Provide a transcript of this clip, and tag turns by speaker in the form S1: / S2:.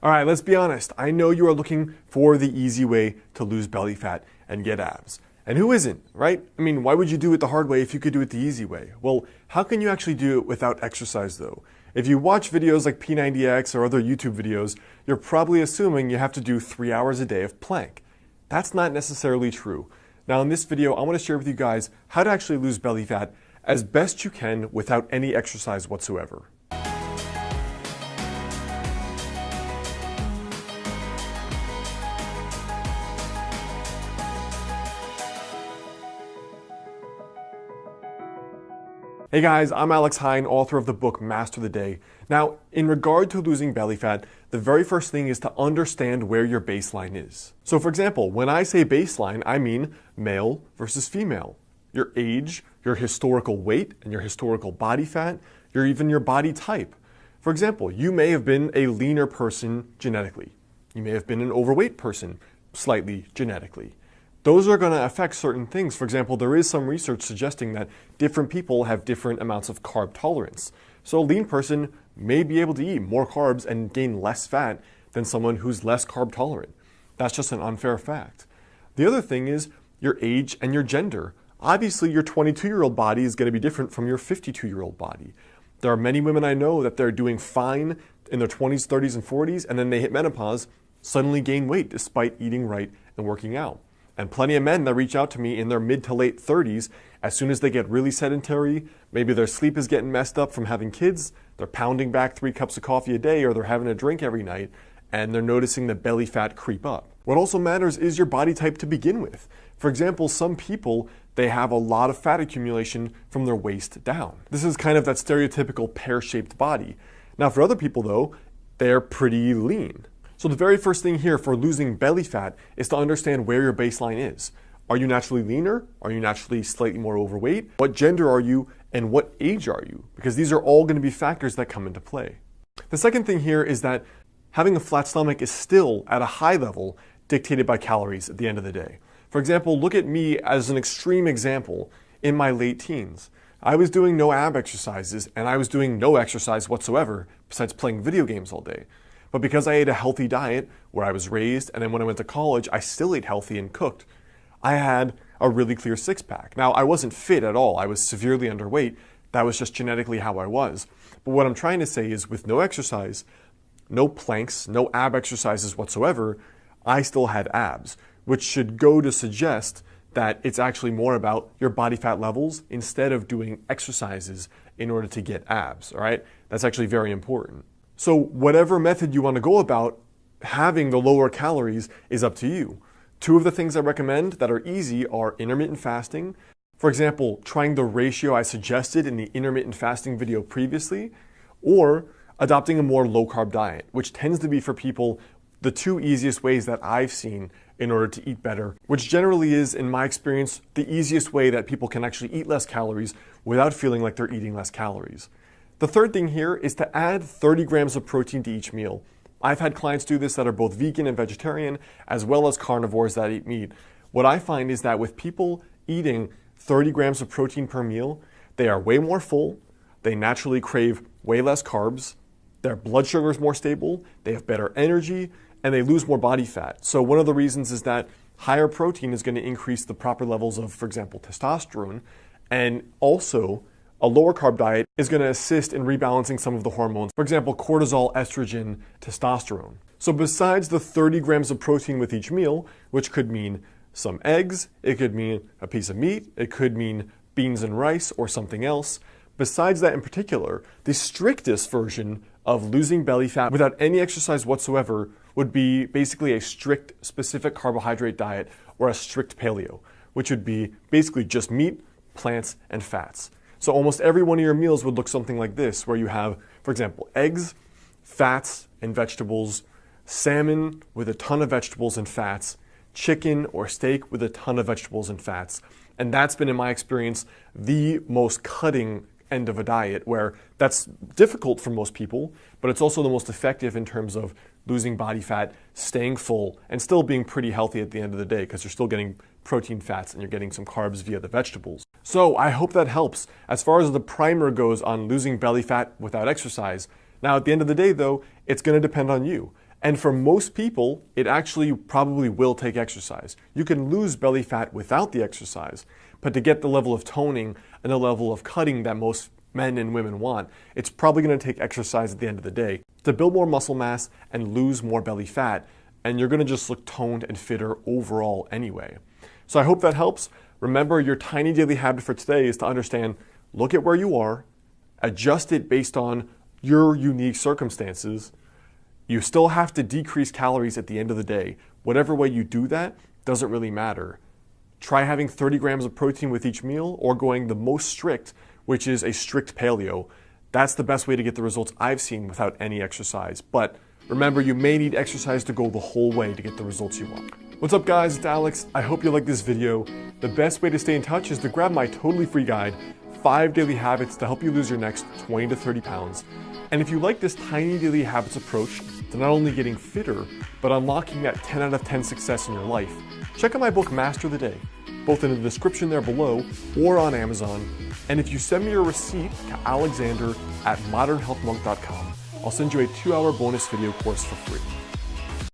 S1: All right, let's be honest. I know you are looking for the easy way to lose belly fat and get abs. And who isn't, right? I mean, why would you do it the hard way if you could do it the easy way? Well, how can you actually do it without exercise though? If you watch videos like P90X or other YouTube videos, you're probably assuming you have to do 3 hours a day of plank. That's not necessarily true. Now in this video, I want to share with you guys how to actually lose belly fat as best you can without any exercise whatsoever. Hey guys, I'm Alex Hine, author of the book Master the Day. Now, in regard to losing belly fat, the very first thing is to understand where your baseline is. So for example, when I say baseline, I mean male versus female. Your age, your historical weight, and your historical body fat, even your body type. For example, you may have been a leaner person genetically. You may have been an overweight person slightly genetically. Those are going to affect certain things. For example, there is some research suggesting that different people have different amounts of carb tolerance. So a lean person may be able to eat more carbs and gain less fat than someone who's less carb tolerant. That's just an unfair fact. The other thing is your age and your gender. Obviously, your 22-year-old body is going to be different from your 52-year-old body. There are many women I know that they're doing fine in their 20s, 30s, and 40s, and then they hit menopause, suddenly gain weight despite eating right and working out. And plenty of men that reach out to me in their mid to late 30s, as soon as they get really sedentary, maybe their sleep is getting messed up from having kids, they're pounding back 3 cups of coffee a day, or they're having a drink every night, and they're noticing the belly fat creep up. What also matters is your body type to begin with. For example, some people, they have a lot of fat accumulation from their waist down. This is kind of that stereotypical pear-shaped body. Now for other people though, they're pretty lean. So the very first thing here for losing belly fat is to understand where your baseline is. Are you naturally leaner? Are you naturally slightly more overweight? What gender are you and what age are you? Because these are all going to be factors that come into play. The second thing here is that having a flat stomach is still at a high level dictated by calories at the end of the day. For example, look at me as an extreme example in my late teens. I was doing no ab exercises and I was doing no exercise whatsoever besides playing video games all day. But because I ate a healthy diet where I was raised, and then when I went to college, I still ate healthy and cooked, I had a really clear six-pack. Now, I wasn't fit at all. I was severely underweight. That was just genetically how I was. But what I'm trying to say is with no exercise, no planks, no ab exercises whatsoever, I still had abs, which should go to suggest that it's actually more about your body fat levels instead of doing exercises in order to get abs, all right? That's actually very important. So whatever method you want to go about, having the lower calories is up to you. 2 of the things I recommend that are easy are intermittent fasting. For example, trying the ratio I suggested in the intermittent fasting video previously, or adopting a more low-carb diet, which tends to be for people the 2 easiest ways that I've seen in order to eat better, which generally is, in my experience, the easiest way that people can actually eat less calories without feeling like they're eating less calories. The third thing here is to add 30 grams of protein to each meal. I've had clients do this that are both vegan and vegetarian, as well as carnivores that eat meat. What I find is that with people eating 30 grams of protein per meal, they are way more full, they naturally crave way less carbs, their blood sugar is more stable, they have better energy, and they lose more body fat. So one of the reasons is that higher protein is going to increase the proper levels of, for example, testosterone, and also a lower carb diet is going to assist in rebalancing some of the hormones. For example, cortisol, estrogen, testosterone. So besides the 30 grams of protein with each meal, which could mean some eggs, it could mean a piece of meat, it could mean beans and rice or something else. Besides that in particular, the strictest version of losing belly fat without any exercise whatsoever would be basically a strict specific carbohydrate diet or a strict paleo, which would be basically just meat, plants, and fats. So almost every one of your meals would look something like this, where you have, for example, eggs, fats, and vegetables, salmon with a ton of vegetables and fats, chicken or steak with a ton of vegetables and fats. And that's been, in my experience, the most cutting end of a diet, where that's difficult for most people, but it's also the most effective in terms of losing body fat, staying full, and still being pretty healthy at the end of the day, because you're still getting protein, fats, and you're getting some carbs via the vegetables. So I hope that helps as far as the primer goes on losing belly fat without exercise. Now at the end of the day though, it's going to depend on you. And for most people, it actually probably will take exercise. You can lose belly fat without the exercise, but to get the level of toning and the level of cutting that most men and women want, it's probably going to take exercise at the end of the day to build more muscle mass and lose more belly fat, and you're going to just look toned and fitter overall anyway. So I hope that helps. Remember, your tiny daily habit for today is to understand, look at where you are, adjust it based on your unique circumstances. You still have to decrease calories at the end of the day. Whatever way you do that doesn't really matter. Try having 30 grams of protein with each meal or going the most strict, which is a strict paleo. That's the best way to get the results I've seen without any exercise. But remember, you may need exercise to go the whole way to get the results you want. What's up guys, it's Alex. I hope you like this video. The best way to stay in touch is to grab my totally free guide, 5 Daily Habits to help you lose your next 20 to 30 pounds. And if you like this tiny daily habits approach to not only getting fitter, but unlocking that 10 out of 10 success in your life, check out my book, Master the Day, both in the description there below or on Amazon. And if you send me your receipt to alexander@modernhealthmonk.com, I'll send you a 2-hour bonus video course for free.